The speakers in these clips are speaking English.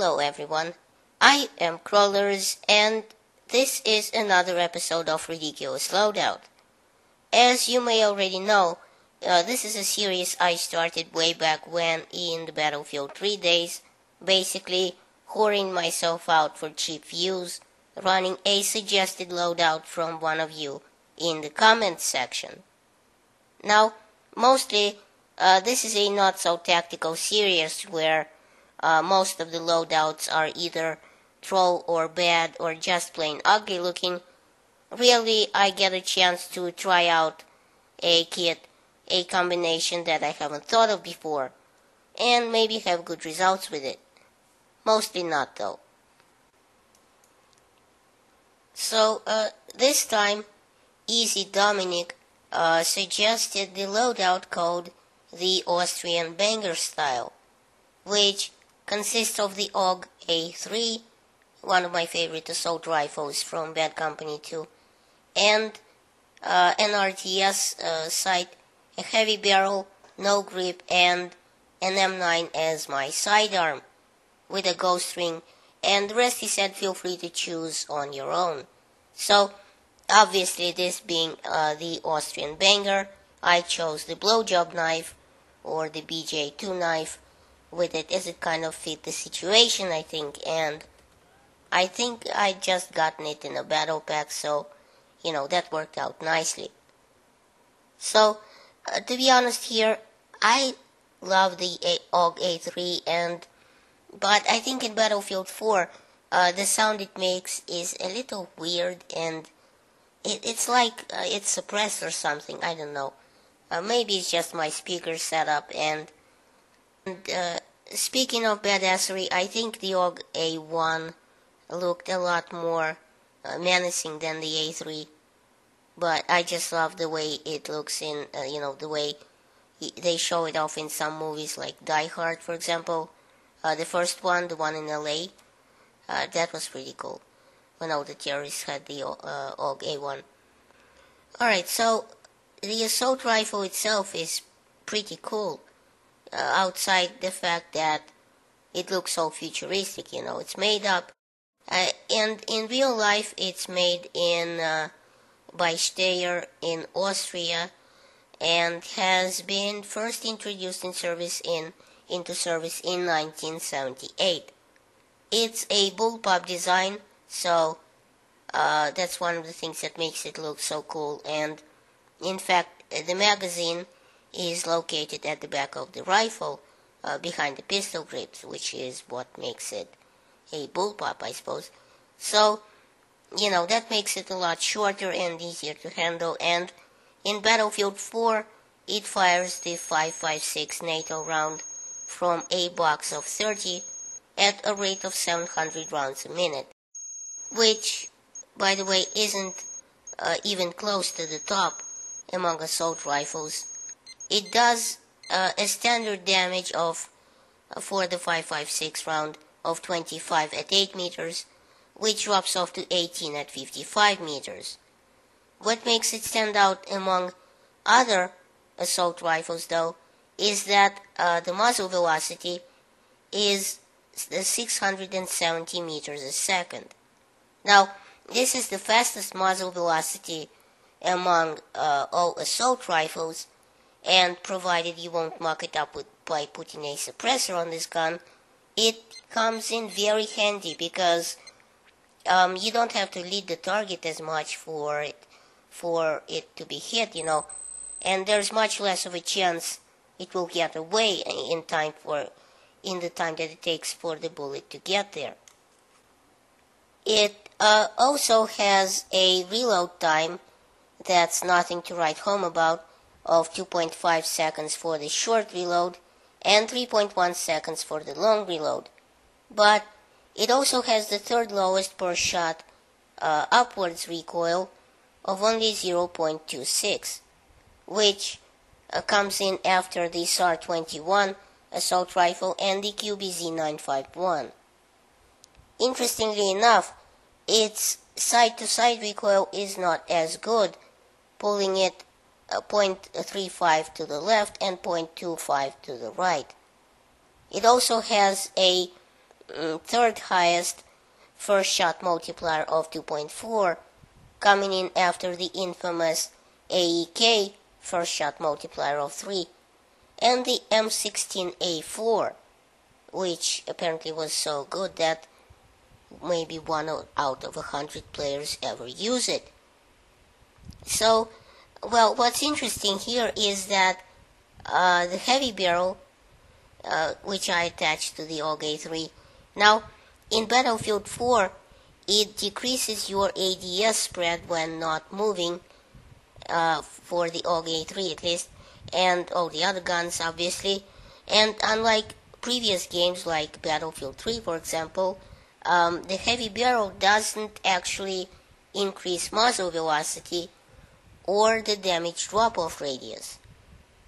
Hello everyone, I am Crawlers and this is another episode of Ridiculous Loadout. As you may already know, this is a series I started way back when in the Battlefield 3 days, basically whoring myself out for cheap views, running a suggested loadout from one of you in the comments section. Now, mostly, this is a not so tactical series where most of the loadouts are either troll or bad or just plain ugly looking. Really, I get a chance to try out a kit, a combination that I haven't thought of before, and maybe have good results with it. Mostly not though. So, this time, Easy Dominic suggested the loadout code the Austrian banger style, which consists of the AUG A3, one of my favorite assault rifles from Bad Company 2, and an RTS sight, a heavy barrel, no grip, and an M9 as my sidearm, with a ghost ring, and the rest he said feel free to choose on your own. So, obviously this being the Austrian banger, I chose the blowjob knife, or the BJ2 knife, with it as it kind of fit the situation, I think, and I think I just gotten it in a battle pack, so, that worked out nicely. So, to be honest here, I love the AUG A3, but I think in Battlefield 4, the sound it makes is a little weird, and it's like it's suppressed or something, I don't know. Maybe it's just my speaker setup, and speaking of badassery, I think the AUG A1 looked a lot more menacing than the A3, but I just love the way it looks in, the way they show it off in some movies like Die Hard, for example. The first one, the one in LA, that was pretty cool, when all the terrorists had the AUG A1. Alright, so the assault rifle itself is pretty cool, outside the fact that it looks so futuristic, it's made up. And in real life, it's made by Steyr in Austria, and has been first introduced into service in 1978. It's a bullpup design, so that's one of the things that makes it look so cool. And in fact, the magazine is located at the back of the rifle, behind the pistol grips, which is what makes it a bullpup, I suppose. So, that makes it a lot shorter and easier to handle, and in Battlefield 4, it fires the 5.56 NATO round from a box of 30 at a rate of 700 rounds a minute, which, by the way, isn't even close to the top among assault rifles. It does a standard damage for the 5.56 round of 25 at 8 meters, which drops off to 18 at 55 meters. What makes it stand out among other assault rifles, though, is that the muzzle velocity is 670 meters a second. Now, this is the fastest muzzle velocity among all assault rifles, and provided you won't muck it up by putting a suppressor on this gun, it comes in very handy because you don't have to lead the target as much for it to be hit, and there's much less of a chance it will get away in the time that it takes for the bullet to get there. It also has a reload time that's nothing to write home about, of 2.5 seconds for the short reload and 3.1 seconds for the long reload. But it also has the third lowest per shot upwards recoil of only 0.26, which comes in after the SAR-21 assault rifle and the QBZ-951. Interestingly enough, its side-to-side recoil is not as good, pulling it 0.35 to the left and 0.25 to the right. It also has a third highest first shot multiplier of 2.4, coming in after the infamous AEK first shot multiplier of 3, and the M16A4, which apparently was so good that maybe 1 out of 100 players ever use it. So, well, what's interesting here is that the heavy barrel, which I attached to the AUG A3, now in Battlefield 4, it decreases your ADS spread when not moving, for the AUG A3 at least, and all the other guns obviously, and unlike previous games like Battlefield 3 for example, the heavy barrel doesn't actually increase muzzle velocity or the damage drop-off radius,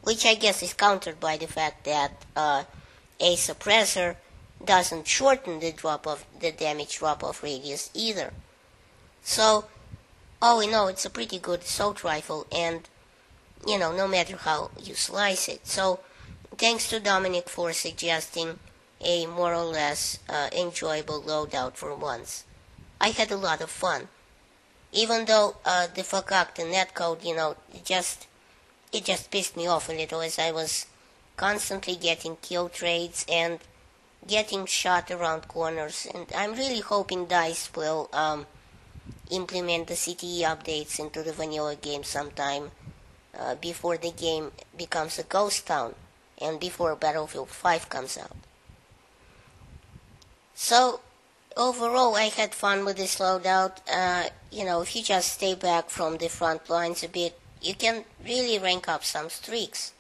which I guess is countered by the fact that a suppressor doesn't shorten the damage drop-off radius either. So, all in all, it's a pretty good assault rifle, and, you know, no matter how you slice it. So, thanks to Dominic for suggesting a more or less enjoyable loadout for once. I had a lot of fun. Even though the fakakta netcode, you know, it just pissed me off a little, as I was constantly getting kill trades and getting shot around corners. And I'm really hoping DICE will implement the CTE updates into the vanilla game sometime before the game becomes a ghost town and before Battlefield 5 comes out. So, overall, I had fun with this loadout. You know, if you just stay back from the front lines a bit, you can really rank up some streaks.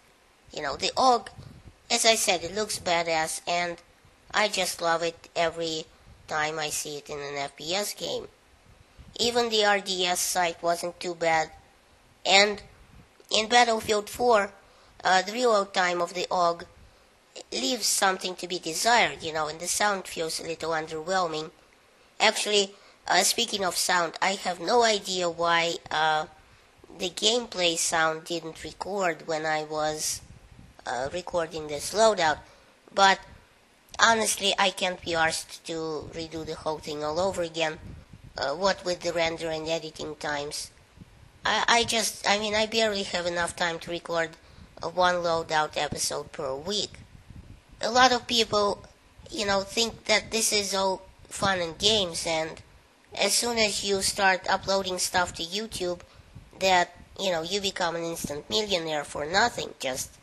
You know, the AUG, as I said, it looks badass, and I just love it every time I see it in an FPS game. Even the RDS sight wasn't too bad, and in Battlefield 4, the reload time of the AUG leaves something to be desired, you know, and the sound feels a little underwhelming. Actually, speaking of sound, I have no idea why the gameplay sound didn't record when I was recording this loadout, but honestly, I can't be arsed to redo the whole thing all over again, what with the render and editing times. I barely have enough time to record one loadout episode per week. A lot of people, you know, think that this is all fun and games, and as soon as you start uploading stuff to YouTube, that, you know, you become an instant millionaire for nothing, just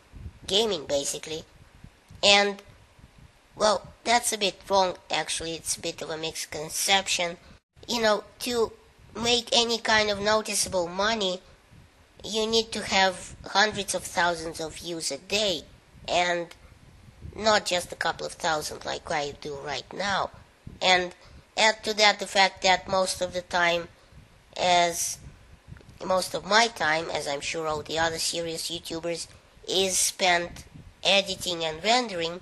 gaming basically. And, well, that's a bit wrong actually. It's a bit of a misconception. You know, to make any kind of noticeable money, you need to have hundreds of thousands of views a day, and not just a couple of thousand like I do right now. And add to that the fact that most of my time, as I'm sure all the other serious YouTubers, is spent editing and rendering.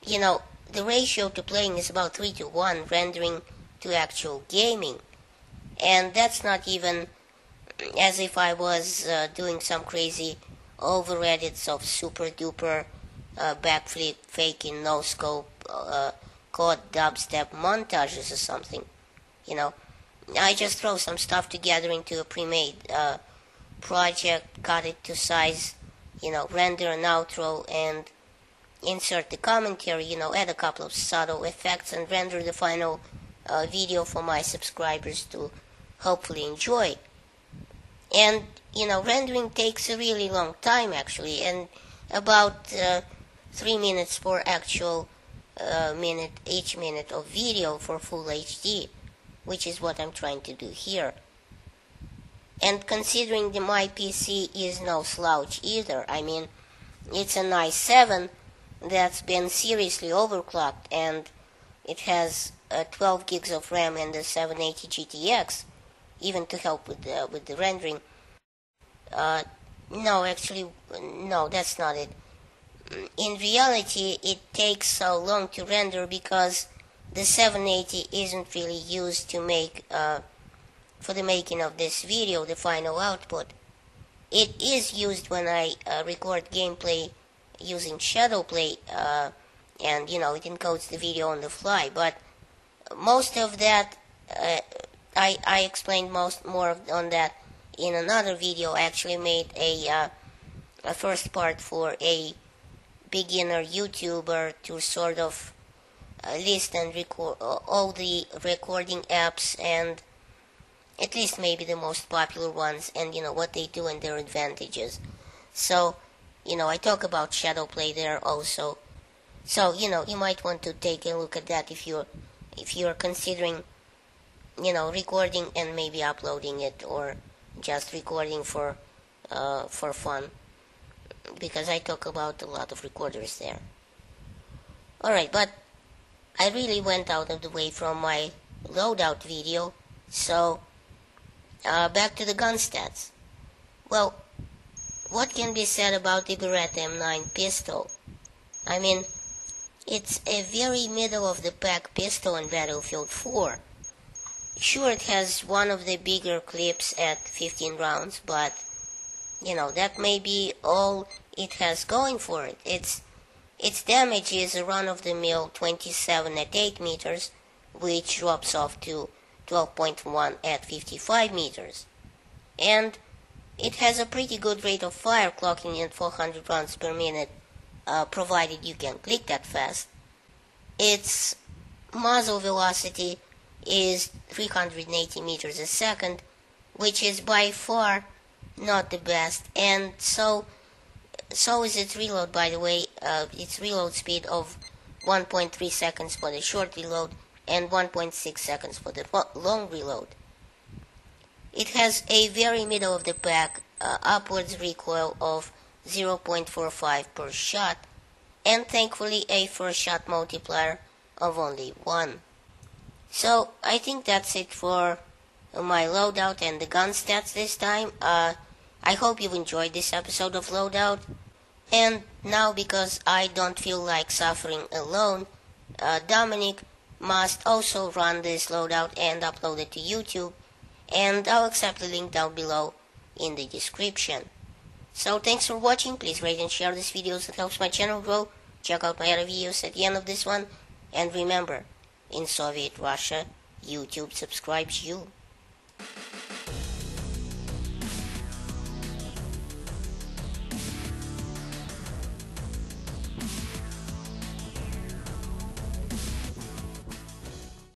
You know, the ratio to playing is about 3-to-1 rendering to actual gaming. And that's not even as if I was doing some crazy over edits of super duper backflip, faking, no scope, code dubstep montages or something. You know, I just throw some stuff together into a pre-made project, cut it to size, you know, render an outro and insert the commentary, you know, add a couple of subtle effects and render the final video for my subscribers to hopefully enjoy. And, you know, rendering takes a really long time actually, and about 3 minutes for actual each minute of video for full HD, which is what I'm trying to do here. And considering that my PC is no slouch either, I mean, it's a nice 7 that's been seriously overclocked, and it has 12 gigs of RAM and a 780 GTX, even to help with the rendering. No, actually, no, that's not it. In reality, it takes so long to render because the 780 isn't really used to make for the making of this video, the final output. It is used when I record gameplay using Shadowplay and it encodes the video on the fly. But most of that, I explained more on that in another video. I actually made a first part for a beginner YouTuber to sort of list and record all the recording apps, and at least maybe the most popular ones, and what they do and their advantages. So I talk about shadow play there also. So you might want to take a look at that if you're considering recording and maybe uploading it, or just recording for fun, because I talk about a lot of recorders there. Alright, but I really went out of the way from my loadout video, so back to the gun stats. Well, what can be said about the Beretta M9 pistol? I mean, it's a very middle-of-the-pack pistol in Battlefield 4. Sure, it has one of the bigger clips at 15 rounds, but that may be all it has going for it. Its damage is a run-of-the-mill 27 at 8 meters, which drops off to 12.1 at 55 meters. And it has a pretty good rate of fire, clocking in 400 rounds per minute, provided you can click that fast. Its muzzle velocity is 380 meters a second, which is by far not the best, and so is its reload, by the way. Its reload speed of 1.3 seconds for the short reload and 1.6 seconds for the long reload. It has a very middle-of-the-pack upwards recoil of 0.45 per shot, and thankfully a first shot multiplier of only 1. So I think that's it for my loadout and the gun stats this time. I hope you enjoyed this episode of Loadout. And now, because I don't feel like suffering alone, Dominic must also run this loadout and upload it to YouTube, and I'll accept the link down below in the description. So thanks for watching. Please rate and share this video, that helps my channel grow. Check out my other videos at the end of this one, and remember, in Soviet Russia, YouTube subscribes you.